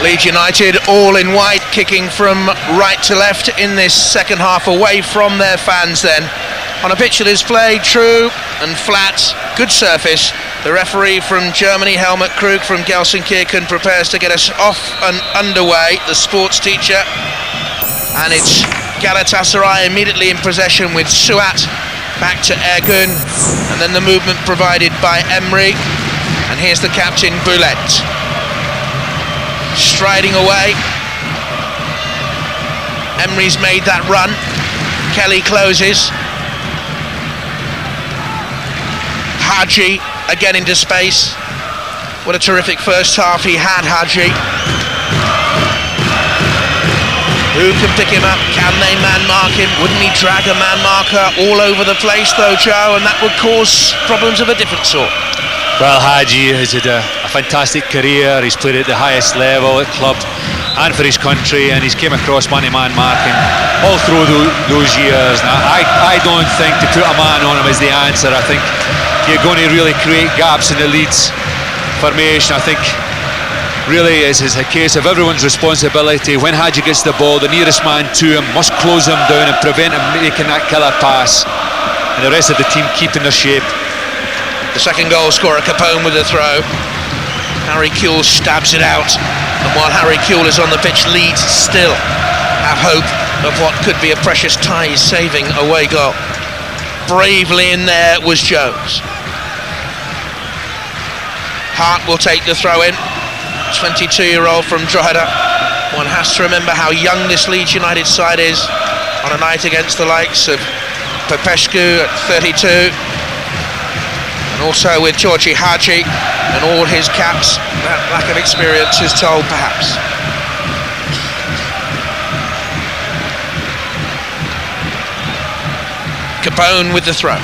Leeds United all in white, kicking from right to left in this second half, away from their fans then. On a pitch that is played true and flat, good surface. The referee from Germany, Hellmut Krug from Gelsenkirchen, prepares to get us off and underway, the sports teacher. And it's Galatasaray immediately in possession with Suat back to Ergun, and then the movement provided by Emre. And here's the captain, Boulet, striding away. Emre's made that run. Kelly closes. Haji again into space. What a terrific first half he had, Haji. Who can pick him up? Can they man mark him? Wouldn't he drag a man marker all over the place though, Joe? And that would cause problems of a different sort. Well, Haji has had a fantastic career. He's played at the highest level at club and for his country, and he's came across man-to-man marking all through those years. Now, I don't think to put a man on him is the answer. I think you're going to really create gaps in the Leeds formation. I think really it's a case of everyone's responsibility. When Haji gets the ball, the nearest man to him must close him down and prevent him making that killer pass, and the rest of the team keeping their shape. The second goal scorer, Capone, with the throw. Harry Kewell stabs it out, and while Harry Kewell is on the pitch, Leeds still have hope of what could be a precious tie-saving away goal. Bravely in there was Jones. Hart will take the throw in. 22-year-old from Drogheda. One has to remember how young this Leeds United side is on a night against the likes of Popescu at 32, and also with Georgie Haji and all his caps. That lack of experience is told, perhaps. Capone with the throw.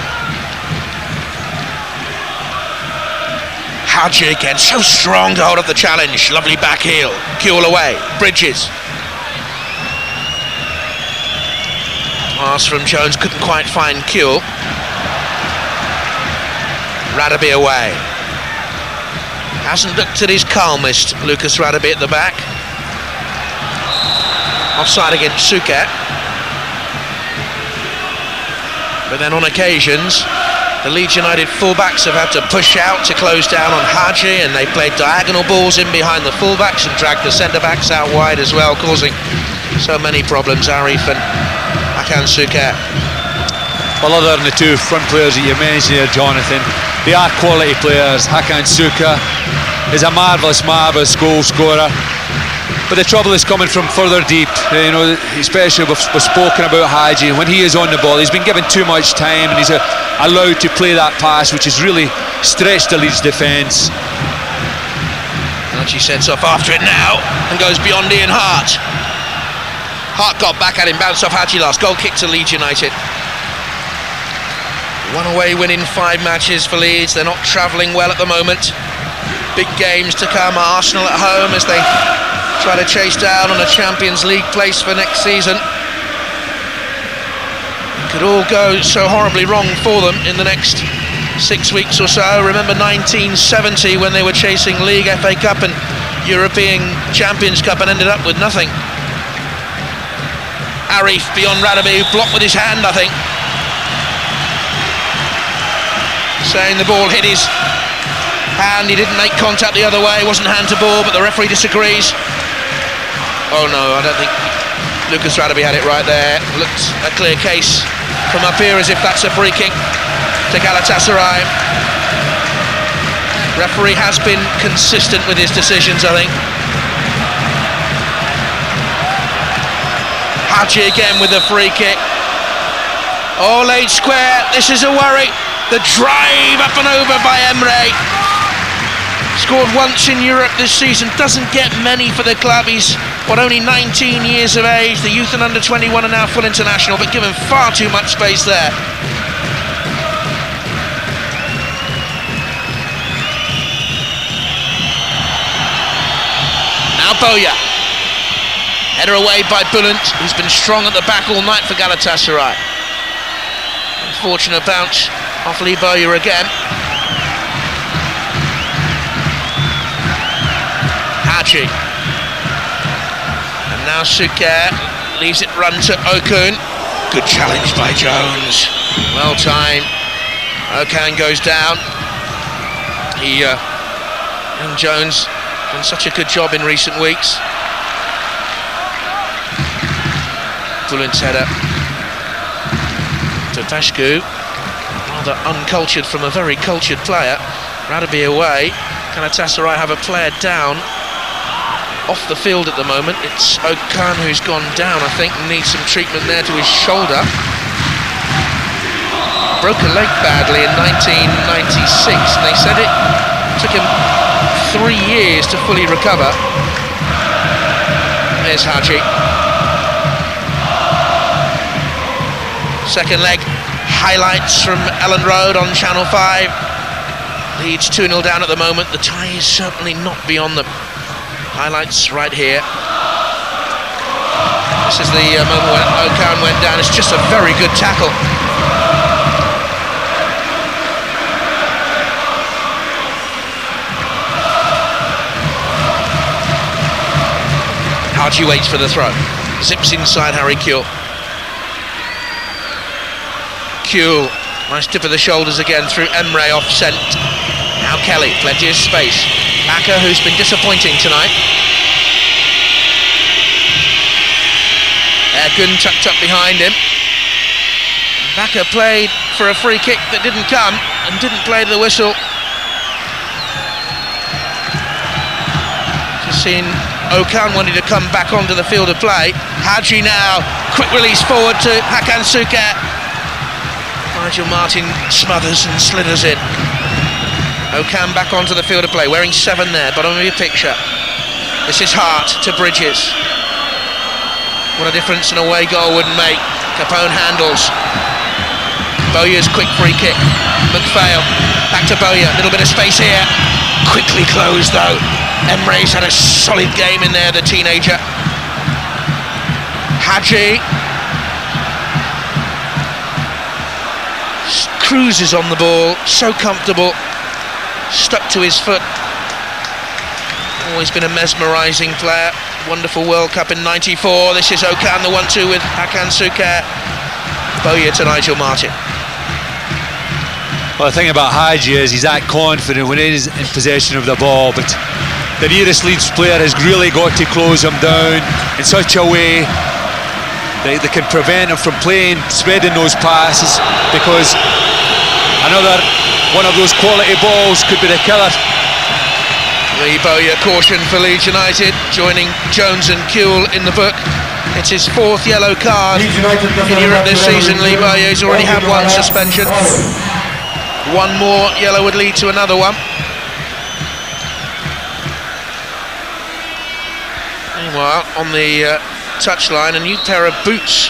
Haji again, so strong to hold up the challenge. Lovely back heel. Kewell away. Bridges. Pass from Jones, couldn't quite find Kewell. Radaby away. Hasn't looked at his calmest, Lucas Radaby at the back. Offside against Suket. But then on occasions, the Leeds United fullbacks have had to push out to close down on Haji, and they played diagonal balls in behind the fullbacks and dragged the centre-backs out wide as well, causing so many problems, Arif and Hakan Suket. Well, other than the two front players that you mentioned here, Jonathan, they are quality players. Hakan Suket is a marvellous goal scorer. But the trouble is coming from further deep, you know, especially we've spoken about Haji. When he is on the ball, he's been given too much time, and he's allowed to play that pass, which has really stretched the Leeds defence. Haji sets off after it now and goes beyond Ian Hart. Hart got back at him, bounced off Haji last. Goal kick to Leeds United. One away win in 5 matches for Leeds. They're not travelling well at the moment. Big games to come. Arsenal at home as they try to chase down on a Champions League place for next season. It could all go so horribly wrong for them in the next 6 weeks or so. Remember 1970 when they were chasing League, FA Cup and European Champions Cup and ended up with nothing. Arif beyond Radaby, blocked with his hand, I think. Saying the ball hit his hand, he didn't make contact the other way, wasn't hand to ball, but the referee disagrees. Oh no, I don't think Lucas Radaby had it right there. Looked a clear case from up here as if that's a free kick to Galatasaray. Referee has been consistent with his decisions, I think. Haji again with a free kick. All laid square, this is a worry. The drive up and over by Emre. Scored once in Europe this season, doesn't get many for the club. He's, only 19 years of age. The youth and under-21 are now full international, but given far too much space there. Now Boya. Header away by Bullant, who's been strong at the back all night for Galatasaray. Unfortunate bounce off Lee Bowyer again. Haji. Now Suker leaves it run to Okun. Good challenge by Jones. Well timed. Okan goes down. And Jones done such a good job in recent weeks. Bulent's header to Tashku. Rather uncultured from a very cultured player. Rather be away. Galatasaray have a player down off the field at the moment. It's Okan who's gone down, I think, and needs some treatment there to his shoulder. Broke a leg badly in 1996, and they said it took him 3 years to fully recover. There's Hadji. Second leg highlights from Ellen Road on Channel 5. Leeds 2-0 down at the moment. The tie is certainly not beyond the highlights right here. This is the moment when Okan went down. It's just a very good tackle. Haji waits for the throw. Zips inside Harry Kuehl. Kuehl, nice tip of the shoulders again through Emre off scent. Now Kelly, plenty of space. Bakker, who's been disappointing tonight. Ergun tucked up behind him. Bakker played for a free kick that didn't come and didn't play the whistle. Just seen Okan wanting to come back onto the field of play. Hadji now, quick release forward to Hakan Suker. Nigel Martin smothers and slithers in. Okan back onto the field of play, wearing 7 there, bottom of your picture. This is Hart to Bridges. What a difference an away goal would make. Capone handles. Bowyer's quick free kick. McPhail, back to Bowyer, a little bit of space here. Quickly closed though. Emre's had a solid game in there, the teenager. Hadji. Cruises on the ball, so comfortable. Stuck to his foot. Always been a mesmerising player. Wonderful World Cup in '94. This is Okan, the 1-2 with Hakan Suker. Bowyer to Nigel Martin. Well, the thing about Hadji is he's that confident when he's in possession of the ball, but the nearest Leeds player has really got to close him down in such a way that they can prevent him from spreading those passes, because another one of those quality balls could be the killer. The Bowyer caution for Leeds United, joining Jones and Kuehl in the book. It's his 4th yellow card in Europe this season. Lee Bowyer's already had 1 suspension. 1 more yellow would lead to another one. Meanwhile, on the touchline, a new pair of boots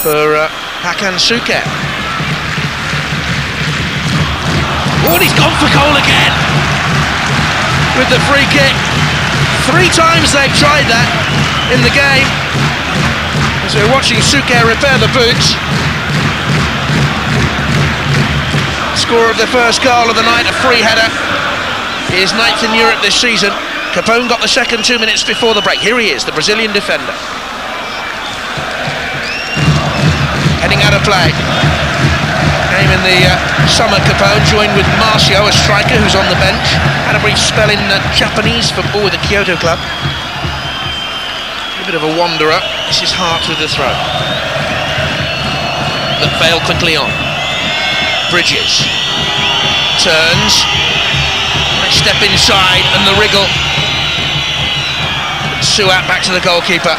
for Hakan Suker. Oh, and he's gone for goal again with the free kick. 3 times they've tried that in the game. As we're watching Suker repair the boots. Scorer of the first goal of the night, a free header. He is 9th in Europe this season. Capone got the second 2 minutes before the break. Here he is, the Brazilian defender. Heading out of play. Came in the summer, Capone, joined with Marcio, a striker who's on the bench. Had a brief spell in Japanese football with the Kyoto club. A bit of a wanderer. This is Hart with the throw. McPhail quickly on. Bridges. Turns. Nice step inside and the wriggle. Suat back to the goalkeeper.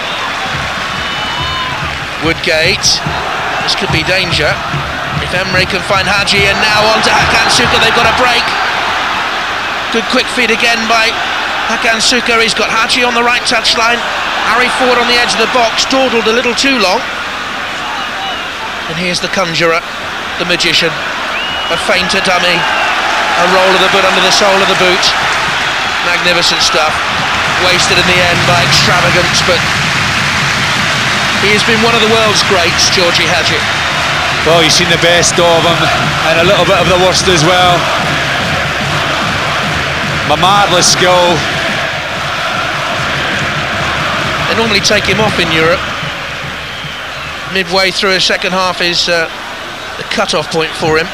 Woodgate. This could be danger. If Emre can find Hadji, and now on to Hakan Suker, they've got a break. Good quick feed again by Hakan Suker. He's got Hadji on the right touchline. Harry Ford on the edge of the box, dawdled a little too long. And here's the conjurer, the magician. A feinter dummy, a roll of the boot under the sole of the boot. Magnificent stuff. Wasted in the end by extravagance, but he has been one of the world's greats, Georgie Hadji. Well, you've seen the best of him and a little bit of the worst as well. A marvellous skill. They normally take him off in Europe. Midway through his second half is the cut-off point for him.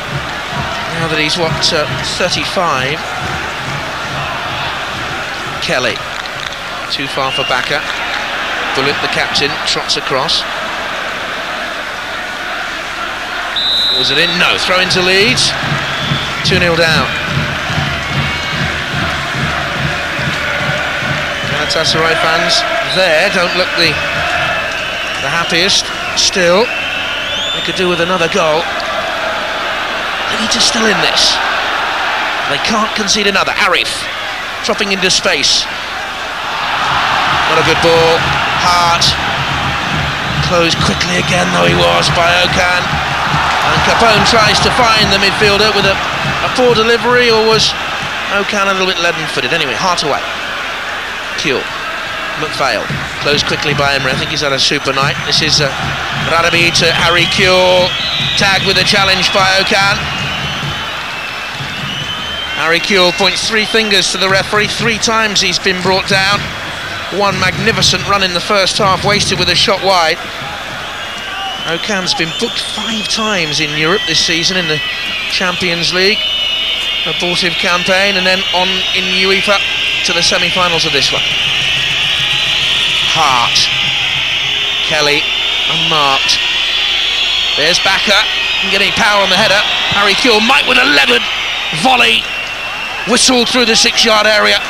Now that he's, 35. Kelly, too far for Bakker. Bullet, the captain, trots across. Was it in? No, throw into Leeds. 2-0 down. Galatasaray fans there don't look the happiest. Still, they could do with another goal. Leeds are still in this. They can't concede another. Arif dropping into space. Not a good ball. Hart closed quickly again, though he was, by Okan. And Capone tries to find the midfielder with a poor delivery, or was Okan a little bit leaden-footed? Anyway, Hart away. Kuhl. McPhail, closed quickly by Emre. I think he's had a super night. This is Radabi to Harry Kuhl, tagged with a challenge by Okan. Harry Kuhl points 3 fingers to the referee. 3 times he's been brought down. One magnificent run in the first half, wasted with a shot wide. Okan's been booked 5 times in Europe this season in the Champions League. Abortive campaign, and then on in UEFA to the semi-finals of this one. Hart, Kelly, unmarked. There's Bakker, getting power on the header. Harry Kuhl might with a levered volley, whistled through the 6-yard area.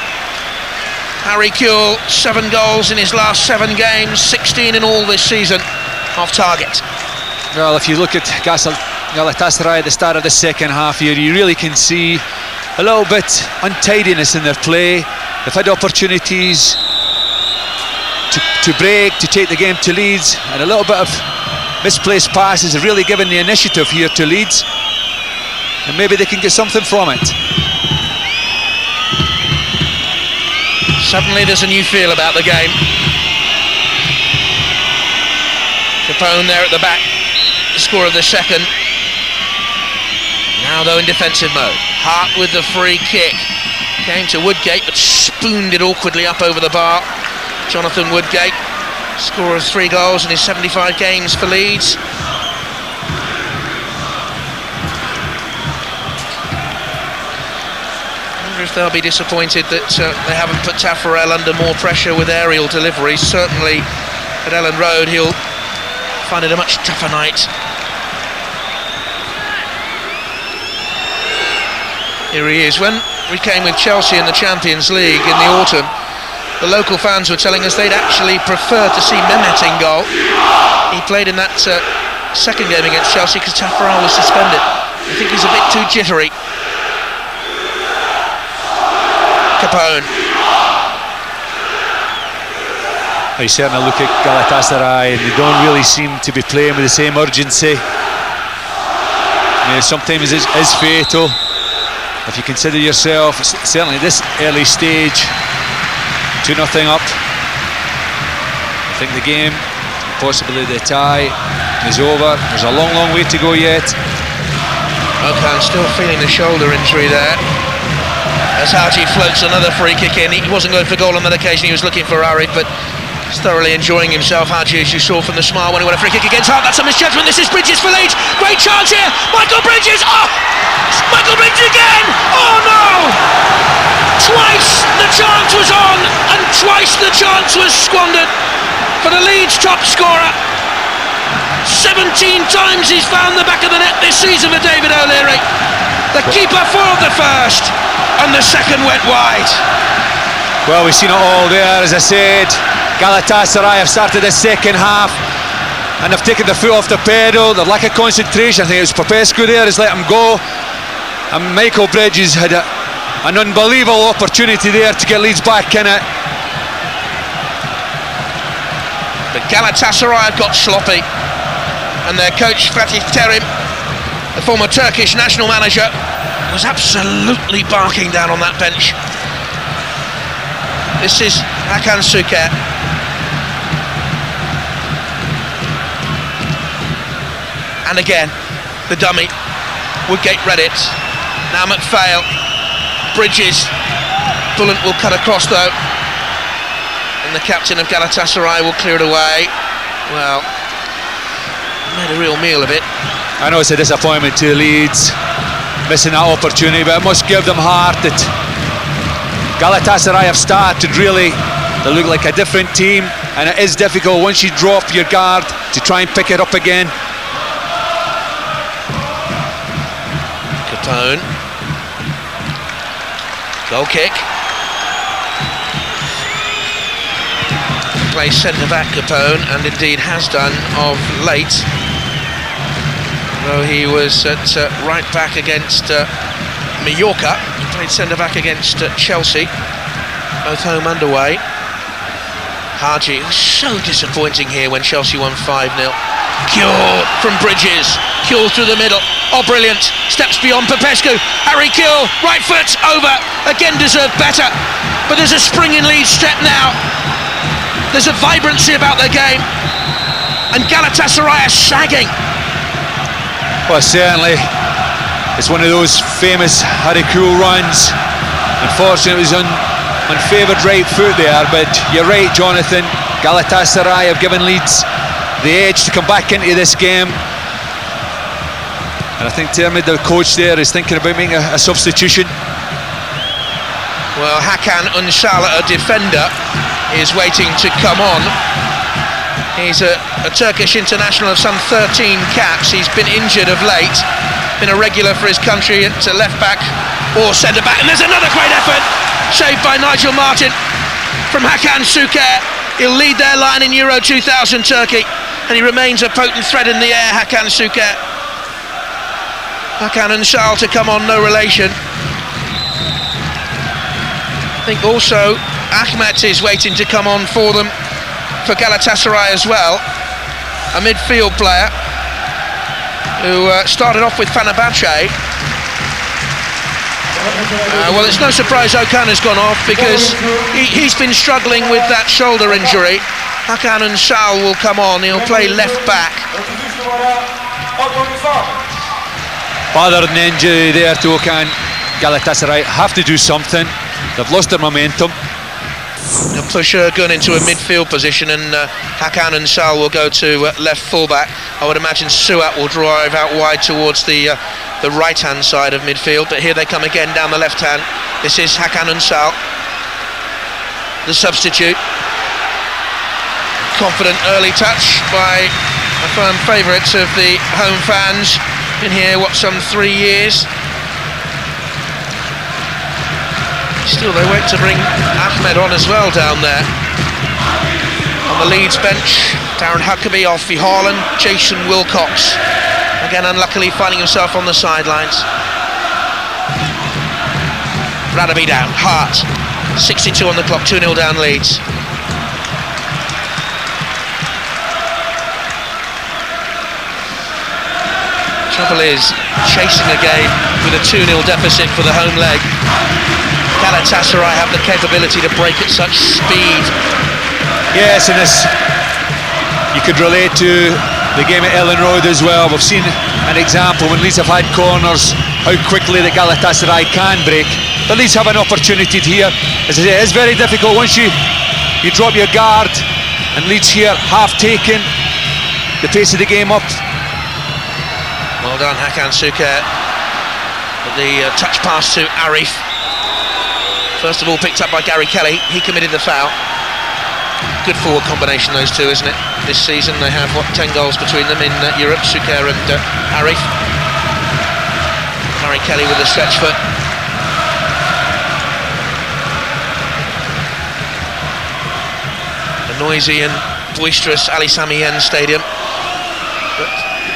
Harry Kuhl, 7 goals in his last 7 games, 16 in all this season, off target. Well, if you look at Galatasaray at the start of the second half here, you really can see a little bit untidiness in their play. They've had opportunities to break, to take the game to Leeds, and a little bit of misplaced passes have really given the initiative here to Leeds, and maybe they can get something from it. Suddenly there's a new feel about the game. Capone there at the back, the score of the second. Now though in defensive mode. Hart with the free kick. Came to Woodgate but spooned it awkwardly up over the bar. Jonathan Woodgate, scorer of 3 goals in his 75 games for Leeds. I wonder if they'll be disappointed that they haven't put Taffarel under more pressure with aerial deliveries. Certainly at Ellen Road he'll find it a much tougher night. Here he is. When we came with Chelsea in the Champions League in the autumn, the local fans were telling us they'd actually prefer to see Mehmet in goal. He played in that second game against Chelsea because Taffarel was suspended. I think he's a bit too jittery. Capone. You certainly look at Galatasaray and they don't really seem to be playing with the same urgency. Sometimes it is fatal. If you consider yourself, certainly this early stage, 2-0 up. I think the game, possibly the tie, is over. There's a long, long way to go yet. Okan still feeling the shoulder injury there. As Haji floats another free kick in. He wasn't going for goal on that occasion, he was looking for Arif, but he's thoroughly enjoying himself. Haji, as you saw from the smile when he won a free kick against Hart. That's a misjudgment. This is Bridges for Leeds. Great chance here. Michael Bridges. Oh! Michael Bridges again. Oh no! Twice the chance was on, and twice the chance was squandered for the Leeds top scorer. 17 times he's found the back of the net this season for David O'Leary. The keeper foiled the first, and the second went wide. Well, we've seen it all there, as I said. Galatasaray have started the second half and they've taken their foot off the pedal. Their lack of concentration, I think it was Popescu there, has let them go. And Michael Bridges had an unbelievable opportunity there to get Leeds back in it. But Galatasaray have got sloppy, and their coach Fatih Terim, the former Turkish national manager, was absolutely barking down on that bench. This is Hakan Suker. And again, the dummy. Woodgate read it. Now McPhail. Bridges. Bullen will cut across though. And the captain of Galatasaray will clear it away. Well, made a real meal of it. I know it's a disappointment to Leeds, missing that opportunity, but I must give them heart that Galatasaray have started really to look like a different team, and it is difficult once you drop your guard to try and pick it up again. Capone. Goal kick. Plays centre-back Capone, and indeed has done of late. Though he was at right back against Mallorca. He played centre-back against Chelsea. Both home underway. Haji was so disappointing here when Chelsea won 5-0. Kjell from Bridges. Kjell through the middle. Oh, brilliant. Steps beyond Popescu. Harry Kjell, right foot, over. Again deserved better. But there's a spring in Leeds step now. There's a vibrancy about their game. And Galatasaray are sagging. Well, certainly. It's one of those famous Harry Kjell runs. Unfortunately, it was on favoured right foot there, but you're right, Jonathan. Galatasaray have given Leeds the edge to come back into this game. And I think Termid, the coach there, is thinking about making a substitution. Well, Hakan Unsal, a defender, is waiting to come on. He's a Turkish international of some 13 caps. He's been injured of late, been a regular for his country at left back or centre back. And there's another great effort, saved by Nigel Martin from Hakan Şüker. He'll lead their line in Euro 2000 Turkey, and he remains a potent threat in the air, Hakan Şüker. Hakan Unsal to come on, no relation. I think also Ahmet is waiting to come on for them, for Galatasaray as well. A midfield player who started off with Fenerbahce. Well, it's no surprise Okan has gone off, because he's been struggling with that shoulder injury. Hakan Unsal will come on, he'll play left back. Other than injury there to Okan, Galatasaray have to do something. They've lost their momentum. They'll push Ergun into a midfield position, and Hakan Unsal will go to left fullback. I would imagine Suat will drive out wide towards the right-hand side of midfield, but here they come again down the left-hand. This is Hakan Unsal, the substitute. Confident early touch by a firm favourite of the home fans. Been here, what, some 3 years? Still, they wait to bring Ahmed on as well down there. On the Leeds bench, Darren Huckabee, Alfie Haaland, Jason Wilcox. Again, unluckily finding himself on the sidelines. Radaby down, Hart. 62 on the clock, 2-0 down Leeds. Trouble is, chasing a game with a 2-0 deficit for the home leg. Galatasaray have the capability to break at such speed. Yes, and this, you could relate to the game at Ellen Road as well. We've seen an example when Leeds have had corners, how quickly the Galatasaray can break. But Leeds have an opportunity here. As I say, it's very difficult once you drop your guard, and Leeds here have taken the pace of the game up. Well done, Hakan Şüker. The touch pass to Arif. First of all picked up by Gary Kelly. He committed the foul. Good forward combination, those two, isn't it? This season they have, what, 10 goals between them in Europe, Şüker and Arif. Gary Kelly with a stretch foot. A noisy and boisterous Ali Sami Yen Stadium, but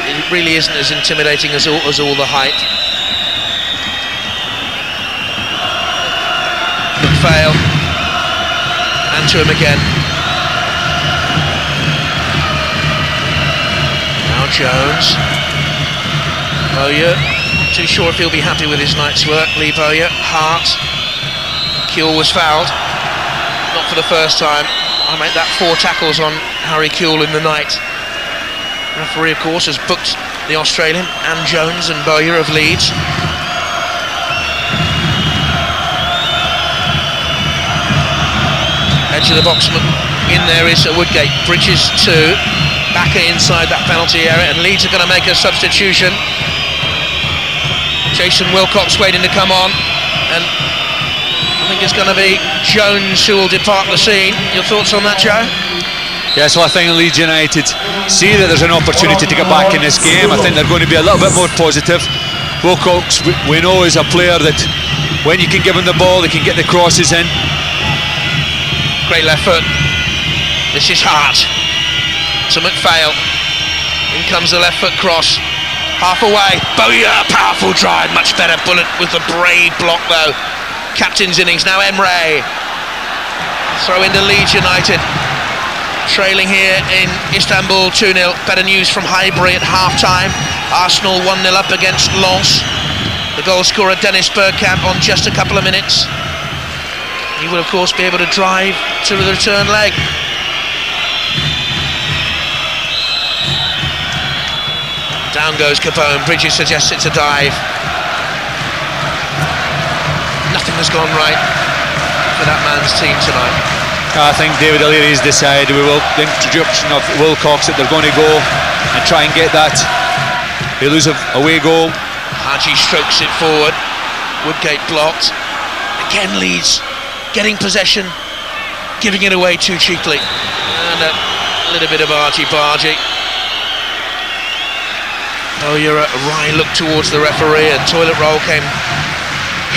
it really isn't as intimidating as all the hype. Fail, and to him again. Now Jones. Bowyer, not too sure if he'll be happy with his night's work. Lee Bowyer, Hart. Kjell was fouled, not for the first time. I make that 4 tackles on Harry Kjell in the night. Referee, of course, has booked the Australian and Jones and Bowyer of Leeds. Edge of the box in there is Woodgate. Bridges 2. Back inside that penalty area, and Leeds are going to make a substitution. Jason Wilcox waiting to come on, and I think it's going to be Jones who will depart the scene. Your thoughts on that, Joe? Yes, well, I think Leeds United see that there's an opportunity to get back in this game. I think they're going to be a little bit more positive. Wilcox, we know, is a player that when you can give him the ball, they can get the crosses in. Great left foot. This is Hart to McPhail. In comes the left foot cross. Half away. Booyah! Powerful drive. Much better bullet with the brave block though. Captain's innings. Now Emre. Throw into Leeds United. Trailing here in Istanbul 2-0. Better news from Highbury at half-time. Arsenal 1-0 up against Lens. The goal scorer Dennis Bergkamp on just a couple of minutes. He will of course be able to drive to the return leg. Down goes Capone. Bridges suggests it's a dive. Nothing has gone right for that man's team tonight. I think David O'Leary's decided with the introduction of Wilcox that they're going to go and try and get that elusive away goal. Haji strokes it forward. Woodgate blocked. Again Leeds getting possession, giving it away too cheaply. And a little bit of argy-bargy. Oh, you're a wry look towards the referee, and toilet roll came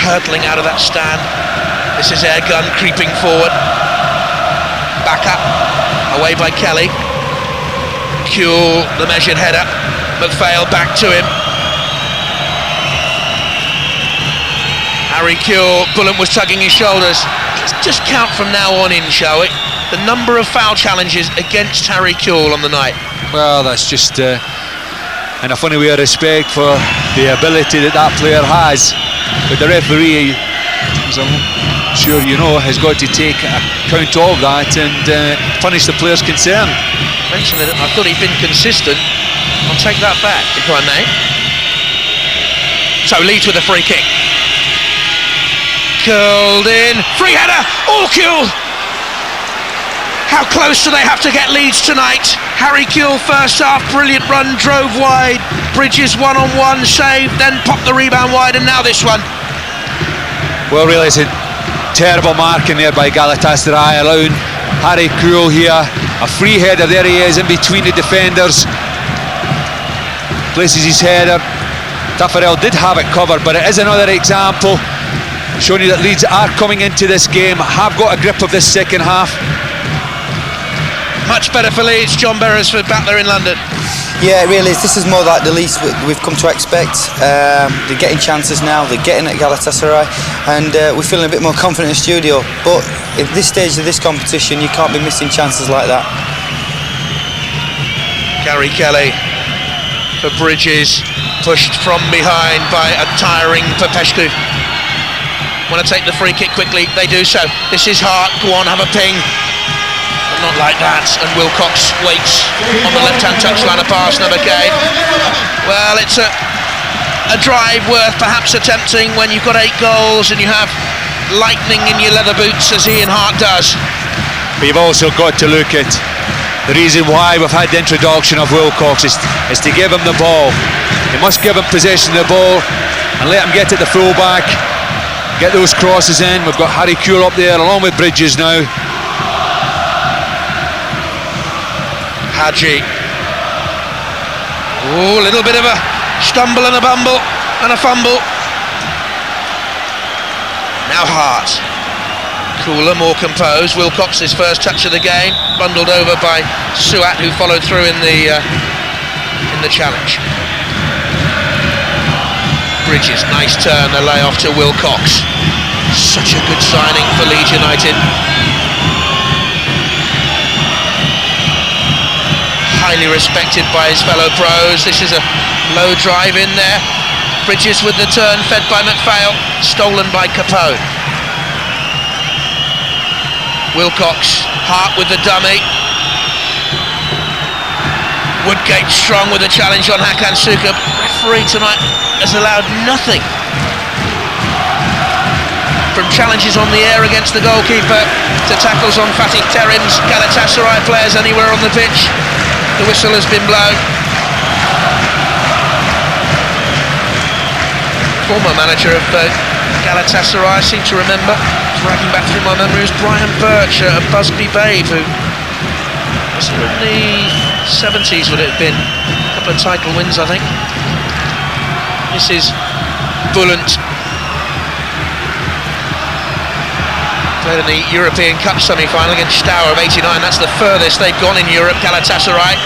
hurtling out of that stand. This is Airgun creeping forward. Back up, away by Kelly. Kuehl, the measured header. McPhail back to him. Harry Kuehl, Bullen was tugging his shoulders. Let's just count from now on in, shall we? The number of foul challenges against Harry Kuehl on the night. Well, that's just in a funny way of respect for the ability that that player has. But the referee, as I'm sure you know, has got to take account of that and punish the players concerned. Mention that I thought he'd been consistent. I'll take that back, if I may. So Leeds with a free kick. Curled in, free header, all Kuehl! How close do they have to get Leeds tonight? Harry Kuehl first half, brilliant run, drove wide. Bridges one-on-one, saved, then popped the rebound wide, and now this one. Well, really, it's a terrible marking there by Galatasaray, allowing Harry Kuehl here. A free header, there he is, in between the defenders. Places his header. Taffarel did have it covered, but it is another example showing you that Leeds are coming into this game, have got a grip of this second half. Much better for Leeds. John Beresford back there in London. Yeah, it really is. This is more like the least we've come to expect. They're getting chances now, they're getting at Galatasaray, and we're feeling a bit more confident in the studio. But at this stage of this competition, you can't be missing chances like that. Gary Kelly for Bridges, pushed from behind by a tiring Popescu. Want to take the free kick quickly, they do so. This is Hart, go on, have a ping. But not like that, and Wilcox waits on the left-hand touchline, a pass, another game. Well, it's a drive worth perhaps attempting when you've got 8 goals and you have lightning in your leather boots, as Ian Hart does. But you've also got to look at the reason why we've had the introduction of Wilcox is to give him the ball. You must give him possession of the ball and let him get at the full-back, get those crosses in. We've got Harry Kuehl up there along with Bridges now. Haji. Oh, a little bit of a stumble and a bumble and a fumble. Now Hart. Cooler, more composed. Wilcox, his first touch of the game, bundled over by Suat, who followed through in the challenge. Bridges, nice turn, the layoff to Wilcox. Such a good signing for Leeds United. Highly respected by his fellow pros. This is a low drive in there. Bridges with the turn, fed by McPhail, stolen by Capone. Wilcox, Hart with the dummy. Woodgate strong with a challenge on Hakan Sukup. Referee tonight has allowed nothing. from challenges on the air against the goalkeeper to tackles on Fatih Terim's Galatasaray players anywhere on the pitch. The whistle has been blown. Former manager of Galatasaray, I seem to remember, dragging back through my memory, was Brian Birch, a Busby Babe, who was in the 70s, would it have been? A couple of title wins, I think. This is Bullant. Played in the European Cup semi-final against Stauer of '89. That's the furthest they've gone in Europe, Galatasaray.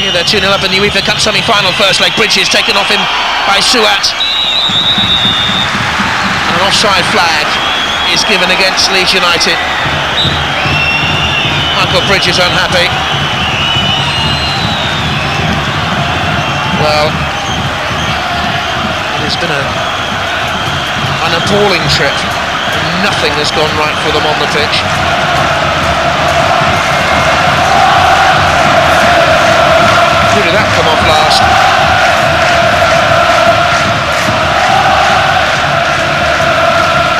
Here they're 2-0 up in the UEFA Cup semi-final. First leg, Bridges taken off him by Suat. An offside flag is given against Leeds United. Michael Bridges unhappy. Well, it has been an appalling trip. Nothing has gone right for them on the pitch. Who did that come off last?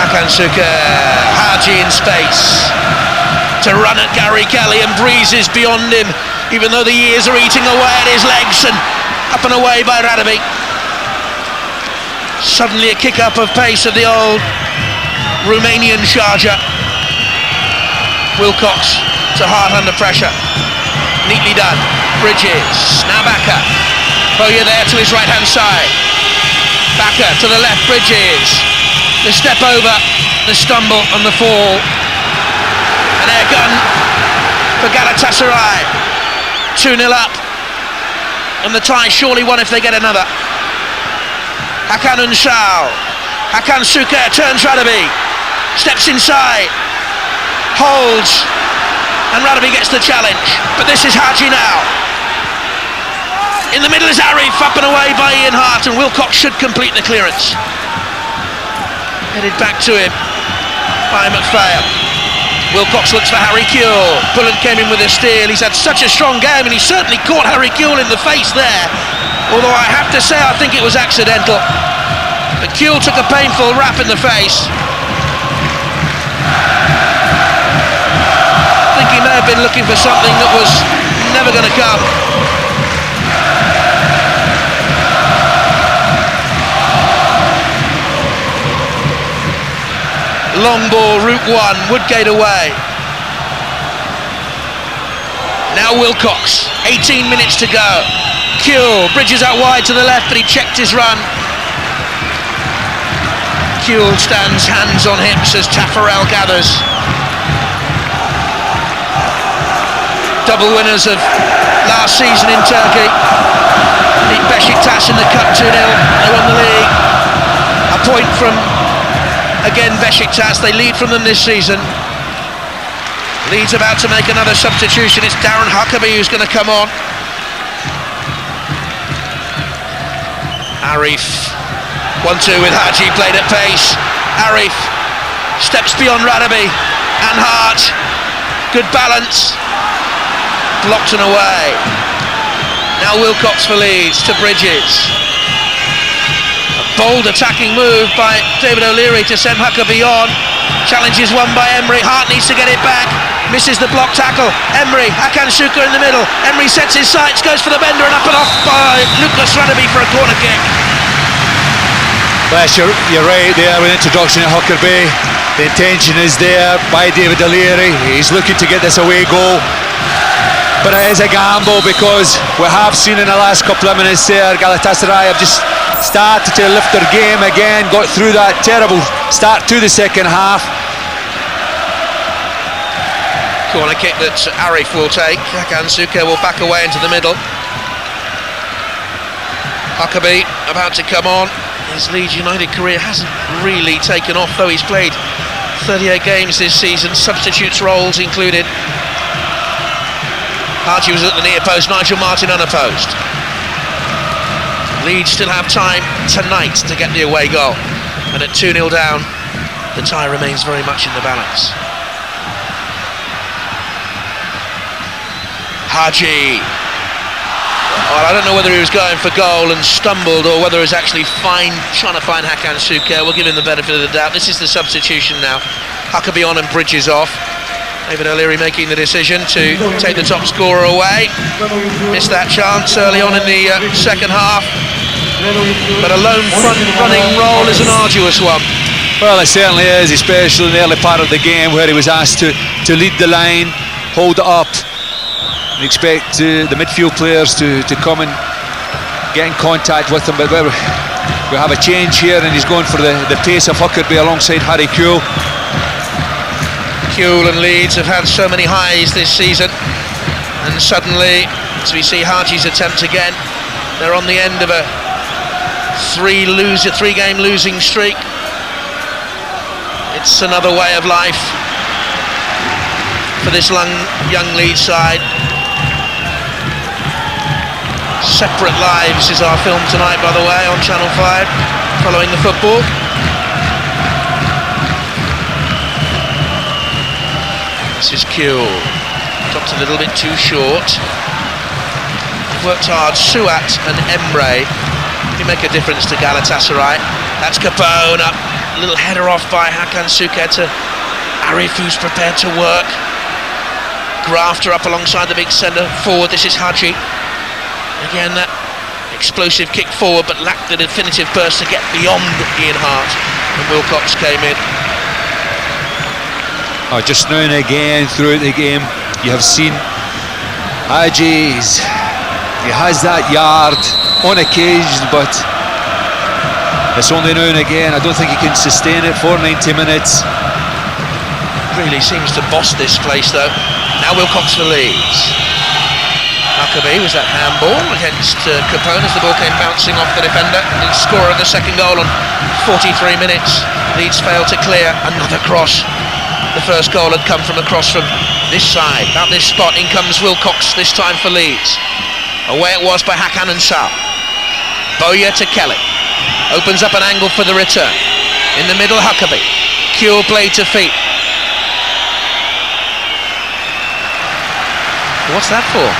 Hakan Suker, Haji in space to run at Gary Kelly, and breezes beyond him, even though the years are eating away at his legs, and up and away by Radabi. Suddenly a kick up of pace of the old Romanian Sharjah. Wilcox to Hart under pressure. Neatly done. Bridges. Now Bakker. Bowyer there to his right hand side. Bakker to the left. Bridges. The step over. The stumble and the fall. An air gun for Galatasaray. 2-0 up. And the tie surely won if they get another. Hakan Ünsal. Hakan Suker turns Radabi. Steps inside, holds, and Radabi gets the challenge. But this is Haji now. In the middle is Arif, up and away by Ian Hart, and Wilcox should complete the clearance. Headed back to him by McPhail. Wilcox looks for Harry Kewell. Bullant came in with a steal. He's had such a strong game, and he certainly caught Harry Kewell in the face there. Although I have to say, I think it was accidental. But Kewell took a painful rap in the face. I think he may have been looking for something that was never going to come. Long ball, route one, Woodgate away. Now Wilcox, 18 minutes to go. Kewell, Bridges out wide to the left, but he checked his run. Kewell stands hands on hips as Tafarel gathers. Double winners of last season in Turkey. Beat Beşiktaş in the Cup 2-0. They won the league. A point from, again, Beşiktaş. They lead from them this season. Leeds about to make another substitution. It's Darren Huckabee who's going to come on. Arif. 1-2 with Haji, played at pace. Arif steps beyond Radabi and Hart. Good balance. Blocked and away. Now Wilcox for Leeds to Bridges. A bold attacking move by David O'Leary to send Huckabee on. Challenge is won by Emery. Hart needs to get it back. Misses the block tackle. Emery, Hakan Suker in the middle. Emery sets his sights, goes for the bender and up and off by Lucas Radabi for a corner kick. Yes, you're right there with the introduction of Huckabee. The intention is there by David O'Leary. He's looking to get this away goal. But it is a gamble because we have seen in the last couple of minutes there, Galatasaray have just started to lift their game again, got through that terrible start to the second half. Corner kick that Arif will take. Hakan Suker will back away into the middle. Huckabee about to come on. His Leeds United career hasn't really taken off, though he's played 38 games this season, substitutes roles included. Haji was at the near post, Nigel Martin unopposed. Leeds still have time tonight to get the away goal, and at 2-0 down, the tie remains very much in the balance. Haji Well, I don't know whether he was going for goal and stumbled or whether he was actually trying to find Hakan Şüker. We'll give him the benefit of the doubt. This is the substitution now. Huckabee on and Bridges off. David O'Leary making the decision to take the top scorer away. Missed that chance early on in the second half. But a lone front running role is an arduous one. Well, it certainly is, especially in the early part of the game where he was asked to lead the line, hold it up, and expect the midfield players to come and get in contact with him. But we have a change here, and he's going for the pace of Huckabee alongside Harry Kewell. Kewell and Leeds have had so many highs this season, and suddenly, as we see Haji's attempt again, they're on the end of a three-game losing streak. It's another way of life for this young Leeds side. Separate Lives is our film tonight, by the way, on Channel 5, following the football. This is Kewell, dropped a little bit too short. Worked hard, Suat and Emre. They make a difference to Galatasaray. That's Capone up, a little header off by Hakan Şüker to Arif, who's prepared to work. Grafter up alongside the big centre forward. This is Haji. Again, that explosive kick forward, but lacked the definitive burst to get beyond Ian Hart. And Wilcox came in. Oh, just now and again throughout the game, you have seen Haji. He has that yard on occasion, but it's only now and again. I don't think he can sustain it for 90 minutes. Really seems to boss this place, though. Now Wilcox for Leeds. Huckabee was that handball against Capone as the ball came bouncing off the defender. The scorer of the second goal on 43 minutes. Leeds failed to clear. Another cross. The first goal had come from a cross from this side, about this spot. In comes Wilcox, this time for Leeds. Away it was by Hakan and Sal. Bowyer to Kelly. Opens up an angle for the return. In the middle, Huckabee. Kewell played to feet. What's that for?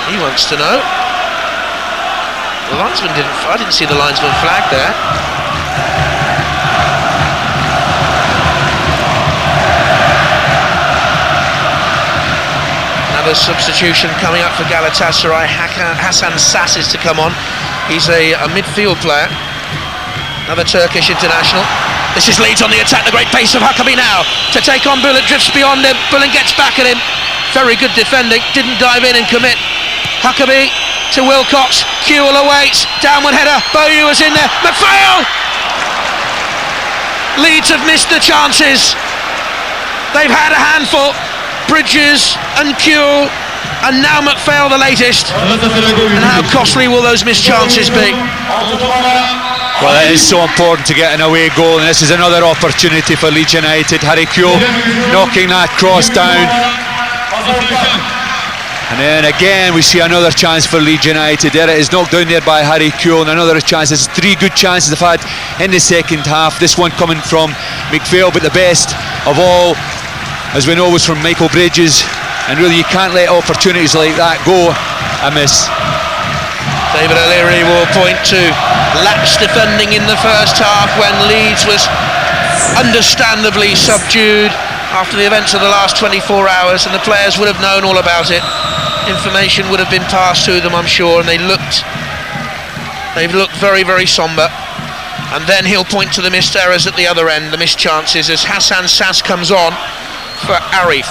He wants to know. The linesman I didn't see the linesman flag there. Another substitution coming up for Galatasaray. Hasan Sas is to come on. He's a midfield player. Another Turkish international. This is Leeds on the attack. The great pace of Huckabee now to take on Bull. It drifts beyond him. Bullen gets back at him. Very good defending. Didn't dive in and commit. Huckabee to Wilcox. Kewell awaits. Downward header. Bowyer was in there. McPhail! Leeds have missed the chances. They've had a handful. Bridges and Kewell, and now McPhail the latest. And how costly will those missed chances be? Well, it is so important to get an away goal, and this is another opportunity for Leeds United. Harry Kewell knocking that cross down. And then again we see another chance for Leeds United. There it is, knocked down there by Harry Kewell, and another chance. There's three good chances they've had in the second half. This one coming from McPhail, but the best of all, as we know, was from Michael Bridges. And really you can't let opportunities like that go amiss. David O'Leary will point to lax defending in the first half when Leeds was understandably subdued after the events of the last 24 hours, and the players would have known all about it. Information would have been passed to them, I'm sure, and they've looked very, very sombre. And then he'll point to the missed errors at the other end, the missed chances, as Hasan Sas comes on for Arif.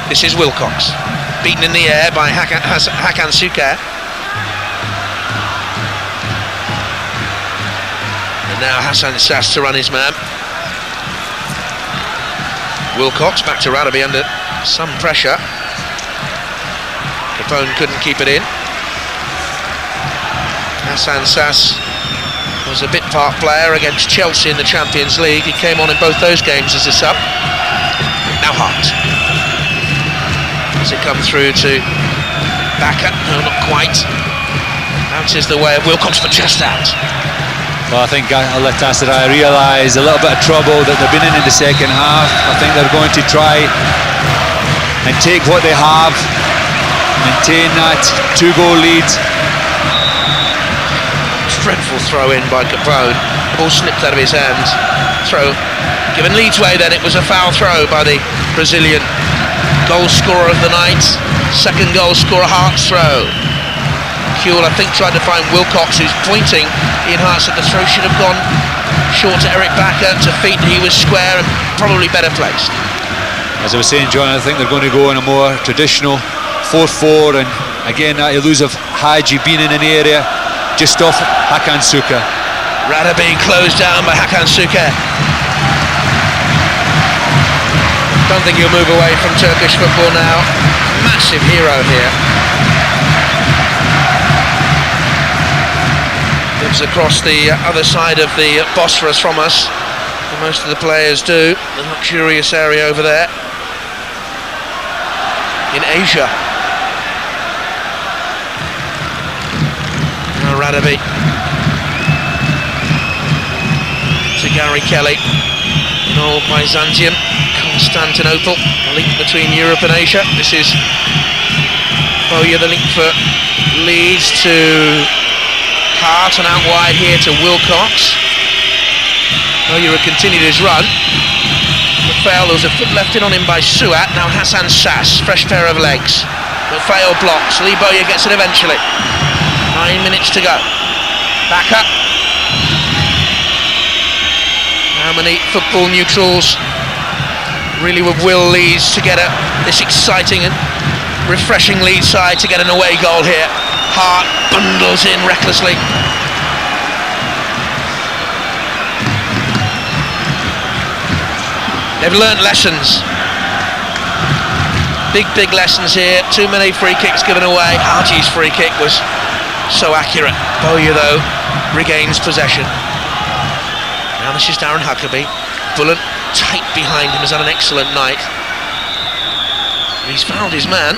This is Wilcox, beaten in the air by Hakan Şüker. And now Hasan Sas to run his man. Wilcox back to Radaby under some pressure. Capone couldn't keep it in. Hasan Sas was a bit-part player against Chelsea in the Champions League. He came on in both those games as a sub. Now Hart. Does it come through to Bakker? No, not quite. Bounces the way of Wilcox, but just out. Well, I think Galatasaray realise a little bit of trouble that they've been in the second half. I think they're going to try and take what they have, maintain that 2-goal lead. Dreadful throw in by Capone. The ball slipped out of his hand. Throw given Leeds way then. It was a foul throw by the Brazilian. Goal scorer of the night. Second goal scorer, Hart's throw. Kuhl, I think, tried to find Wilcox, who's pointing. Ian Hart said the throw should have gone short to Eric Bakker. To feet, he was square and probably better placed. As I was saying, John, I think they're going to go in a more traditional 4-4, and again that elusive Haji being in an area just off Hakan Suka. Rada being closed down by Hakan Suka. Don't think he'll move away from Turkish football now. Massive hero here. Lives across the other side of the Bosphorus from us. And most of the players do. The luxurious area over there in Asia. Now Radaby to Gary Kelly in old Byzantium, Constantinople, a link between Europe and Asia. This is Bowyer, the link for Leeds to Hart, and out wide here to Wilcox. Bowyer had continued his run. Fail, there was a foot left in on him by Suat. Now Hassan Sass, fresh pair of legs. But Fail blocks. Lee Bowyer gets it eventually. 9 minutes to go. Back up. How many football neutrals really would will Leeds to get this exciting and refreshing Leeds side to get an away goal here? Hart bundles in recklessly. They've learnt lessons. Big lessons here. Too many free kicks given away. Haji's free kick was so accurate. Bowyer, though, regains possession. Now this is Darren Huckabee. Bullen tight behind him, has had an excellent night. He's found his man.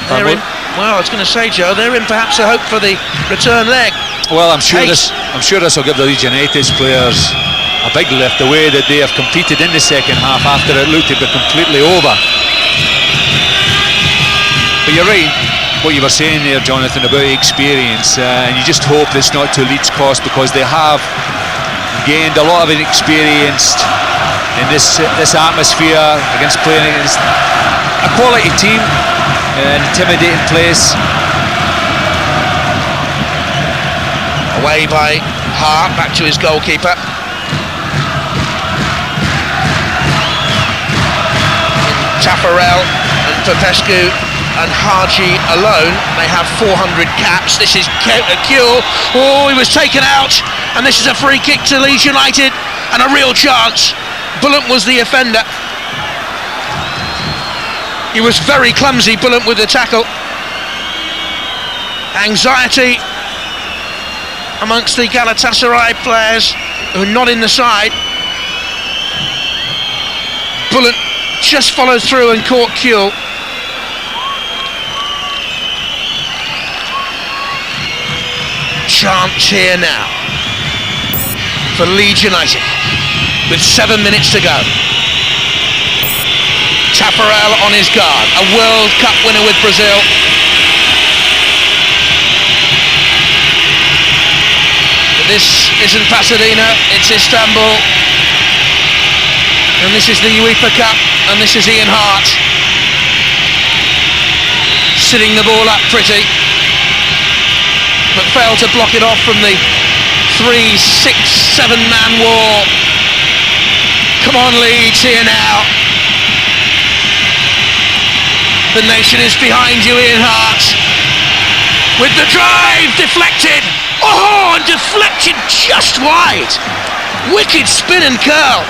They're in, well, I was going to say, Joe, they're in perhaps a hope for the return leg. Well, I'm sure this will give the Leeds United players a big lift, the way that they have competed in the second half after it looked to be completely over. But you're right, what you were saying there, Jonathan, about experience, and you just hope it's not to Leeds' cost, because they have gained a lot of experience in this atmosphere against playing against a quality team, an intimidating place. Away by Hart, back to his goalkeeper. Taffarel and Popescu and Haji alone, they have 400 caps. This is Kuhl. Oh, he was taken out, and this is a free kick to Leeds United, and a real chance. Bullen was the offender. He was very clumsy, Bullen, with the tackle. Anxiety amongst the Galatasaray players who are not in the side. Bullen just followed through and caught Kuhl. Chance here now for Leeds United with 7 minutes to go. Taffarel on his guard, a World Cup winner with Brazil. But this isn't Pasadena, it's Istanbul. And this is the UEFA Cup, and this is Ian Hart sitting the ball up pretty, but failed to block it off from the 3, 6, 7-man wall. Come on, Leeds, here now. The nation is behind you, Ian Hart. With the drive, deflected. Oh, and deflected just wide. Wicked spin and curl.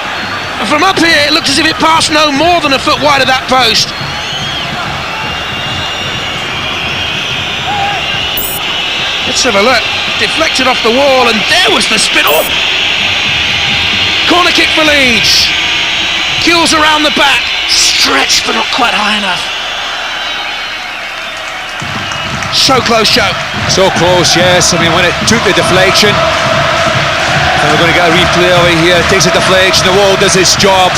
And from up here, it looked as if it passed no more than a foot wide of that post. Let's have a look. Deflected off the wall, and there was the spin. Oh! Corner kick for Leeds. Kuhl's around the back. Stretched, but not quite high enough. So close, Joe. So close, yes. I mean, when it took the deflection, And we're going to get a replay over here. Takes a deflection, the wall does its job.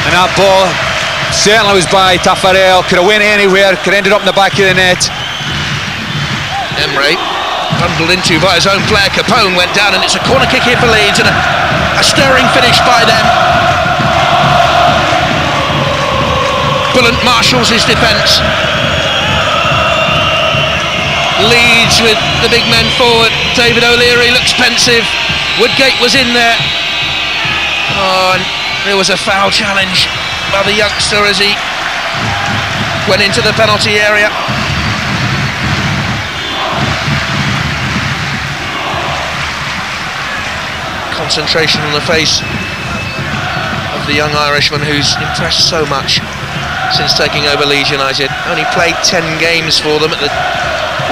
And that ball certainly was by Taffarel. Could have went anywhere, could have ended up in the back of the net. Emre, bundled into by his own player. Capone went down, and it's a corner kick here for Leeds, and a stirring finish by them. Bullen marshals his defence. Leeds with the big men forward. David O'Leary looks pensive. Woodgate was in there. Oh, and there was a foul challenge by the youngster as he went into the penalty area. Concentration on the face of the young Irishman, who's impressed so much since taking over Leeds United. Only played 10 games for them at the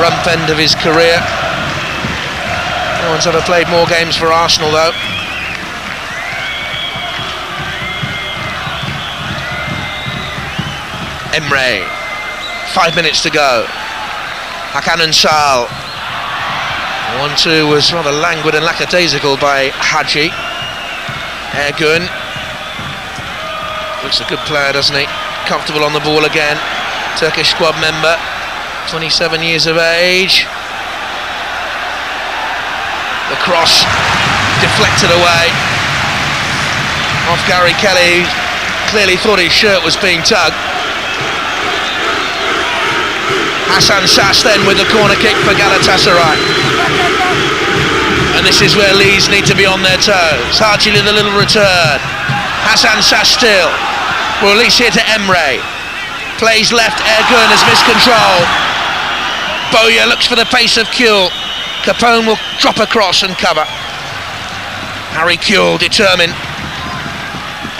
rump end of his career. No one's ever played more games for Arsenal though. Emre, 5 minutes to go. Hakan Ünsal. 1-2 was rather languid and lackadaisical by Hadji. Ergun looks a good player, doesn't he? Comfortable on the ball again. Turkish squad member, 27 years of age. The cross deflected away off Gary Kelly, who clearly thought his shirt was being tugged. Hassan Sass then with the corner kick for Galatasaray. And this is where Leeds need to be on their toes. Hadji with a little return. Hassan Sass still. We'll release here to Emre. Plays left, Ergun has missed control. Bowyer looks for the pace of Kuhl. Capone will drop across and cover. Harry Kuhl determined.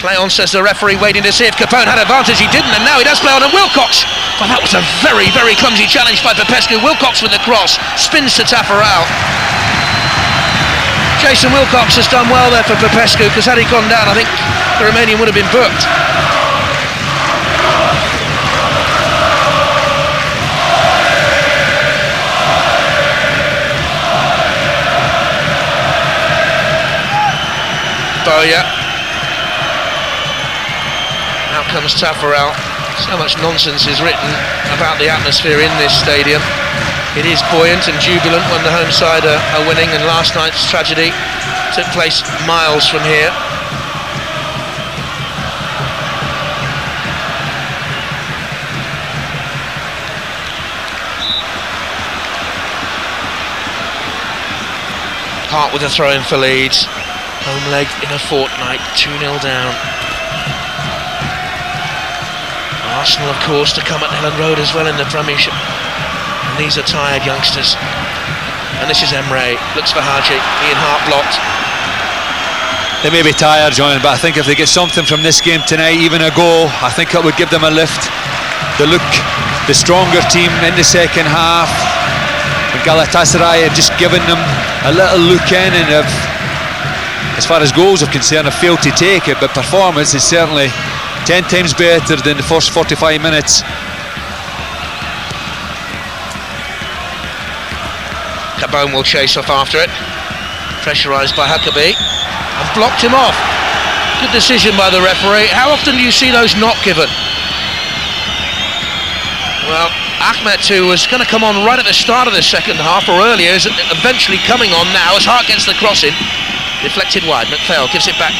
Play on, says the referee, waiting to see if Capone had advantage. He didn't, and now he does play on. And Wilcox, well, that was a very, very clumsy challenge by Popescu. Wilcox with the cross, spins to Taffarel. Jason Wilcox has done well there for Popescu, because had he gone down, I think the Romanian would have been booked. Bowyer. Out comes Taffarel. So much nonsense is written about the atmosphere in this stadium. It is buoyant and jubilant when the home side are winning, and last night's tragedy took place miles from here. Hart with a throw in for Leeds. Home leg in a fortnight, 2-0 down. Arsenal, of course, to come at Ellen Road as well in the Premiership. And these are tired youngsters. And this is Emre, looks for Hadji. Ian Hart blocked. They may be tired, John, but I think if they get something from this game tonight, even a goal, I think it would give them a lift. They look the stronger team in the second half. But Galatasaray have just given them a little look in, and have, as far as goals are concerned, have failed to take it, but performance is certainly 10 times better than the first 45 minutes. Capone will chase off after it. Pressurised by Huckabee and blocked him off. Good decision by the referee. How often do you see those not given? Well, Ahmet too was going to come on right at the start of the second half, or earlier, is eventually coming on now as Hart gets the cross in. Deflected wide, McPhail gives it back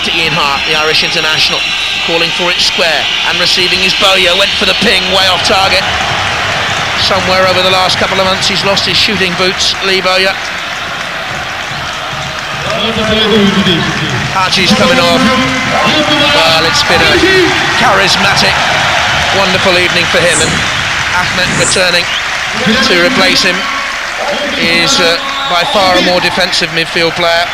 to Ian Hart, the Irish international, calling for it square, and receiving his Bowyer, went for the ping, way off target. Somewhere over the last couple of months he's lost his shooting boots, Lee Bowyer. Hadji's coming off. Well, it's been a charismatic, wonderful evening for him, and Ahmet returning to replace him is by far a more defensive midfield player.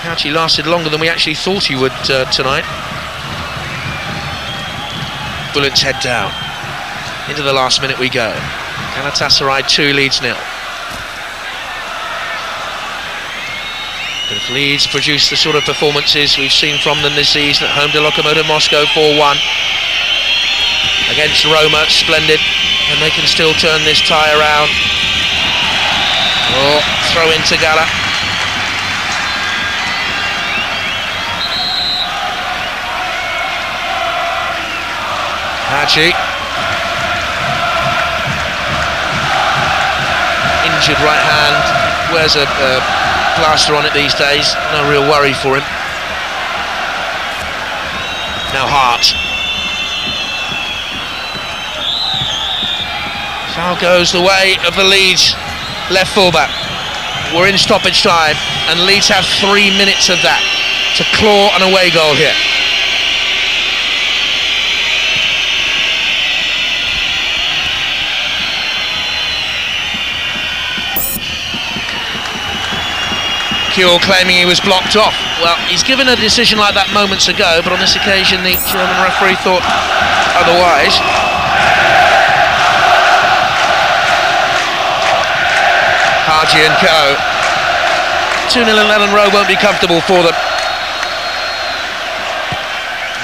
Hadji lasted longer than we actually thought he would tonight. Bullet's head down. Into the last minute we go. Galatasaray 2, Leeds 0. But if Leeds produce the sort of performances we've seen from them this season at home to Lokomotiv Moscow 4-1, against Roma, splendid. and they can still turn this tie around. Oh, throw into Gala. Haji. Injured right hand, wears a plaster on it these days, no real worry for him. Now Hart. Foul goes the way of the Leeds left fullback. We're in stoppage time and Leeds have 3 minutes of that to claw an away goal here. Kuhl claiming he was blocked off. Well, he's given a decision like that moments ago, but on this occasion the German referee thought otherwise. Haji and co. 2-0 in Ellen Road won't be comfortable for them.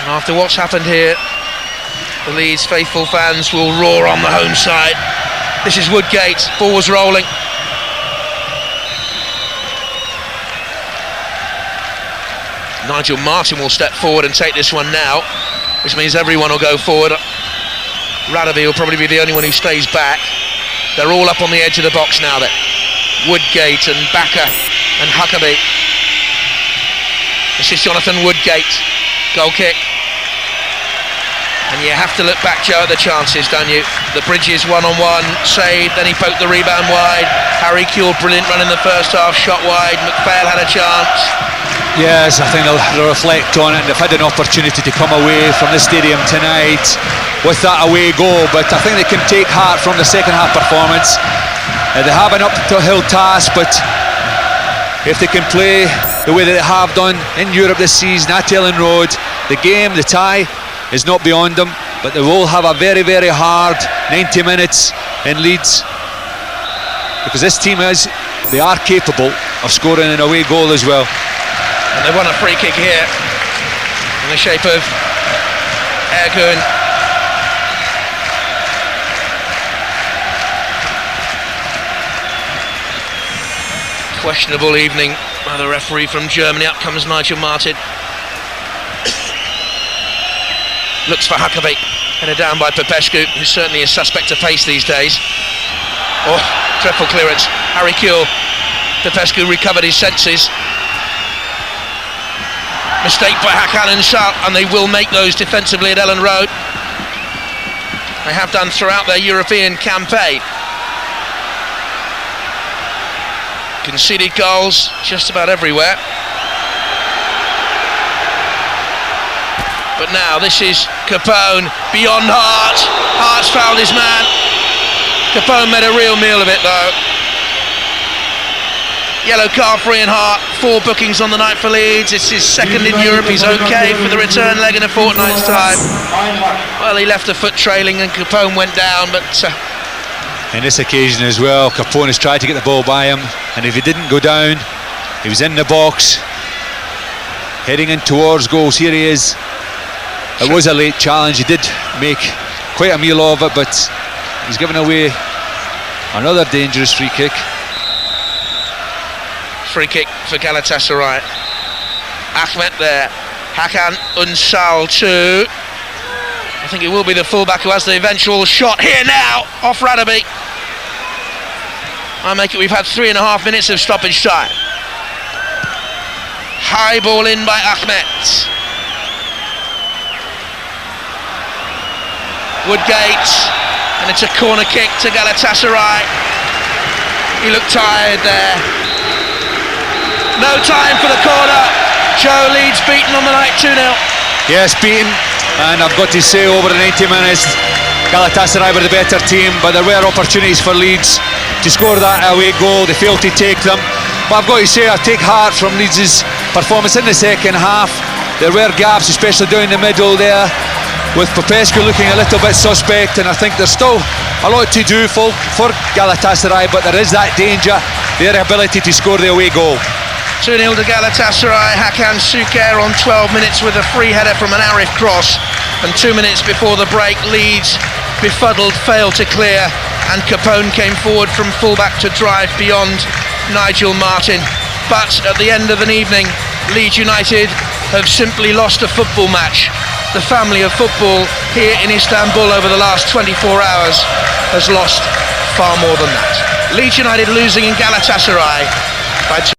And after what's happened here, the Leeds faithful fans will roar on the home side. This is Woodgate, ball's rolling. Nigel Martin will step forward and take this one now, which means everyone will go forward. Radaby will probably be the only one who stays back. They're all up on the edge of the box now then. Woodgate and Bakker and Huckabee. This is Jonathan Woodgate. Goal kick. And you have to look back, Joe, at the chances, don't you? The Bridges one-on-one, saved, then he poked the rebound wide. Harry Kuhl, brilliant run in the first half, shot wide. McPhail had a chance. Yes, I think they'll reflect on it, and they've had an opportunity to come away from the stadium tonight with that away goal, but I think they can take heart from the second half performance. They have an uphill task, but if they can play the way that they have done in Europe this season at Ellen Road, the game, the tie, is not beyond them, but they will have a very, very hard 90 minutes in Leeds, because this team they are capable of scoring an away goal as well. And they won a free kick here in the shape of Ergun. Questionable evening by the referee from Germany. Up comes Nigel Martin. Looks for Huckabee, headed down by Popescu, who's certainly a suspect to face these days. Oh, dreadful clearance. Harry Kuhl. Popescu recovered his senses. Mistake by Hakan and Sal, and they will make those defensively at Ellen Road. They have done throughout their European campaign. Conceded goals just about everywhere. But now this is Capone beyond Hart. Hart's fouled his man. Capone made a real meal of it though. Yellow card for Ian Hart, 4 bookings on the night for Leeds. It's his second in Europe. He's okay for the return leg in a fortnight's time. Well, he left a foot trailing and Capone went down, but in this occasion as well, Capone has tried to get the ball by him, and if he didn't go down, he was in the box, heading in towards goals. Here he is. It was a late challenge. He did make quite a meal of it, but he's given away another dangerous free kick. Free kick for Galatasaray. Ahmet there. Hakan Unsal too. I think it will be the fullback who has the eventual shot here now. Off Radaby. I make it, we've had 3.5 minutes of stoppage time. High ball in by Ahmet. Woodgate. And it's a corner kick to Galatasaray. He looked tired there. No time for the corner. Joe, Leeds beaten on the night 2-0. Yes, beaten, and I've got to say over the 90 minutes Galatasaray were the better team, but there were opportunities for Leeds to score that away goal. They failed to take them, but I've got to say I take heart from Leeds' performance in the second half. There were gaps, especially down the middle there, with Popescu looking a little bit suspect, and I think there's still a lot to do for Galatasaray, but there is that danger, their ability to score the away goal. 2-0 to Galatasaray. Hakan Suker on 12 minutes with a free header from an Arif cross, and 2 minutes before the break, Leeds befuddled, failed to clear, and Capone came forward from fullback to drive beyond Nigel Martin. But at the end of an evening, Leeds United have simply lost a football match. The family of football here in Istanbul over the last 24 hours has lost far more than that. Leeds United losing in Galatasaray by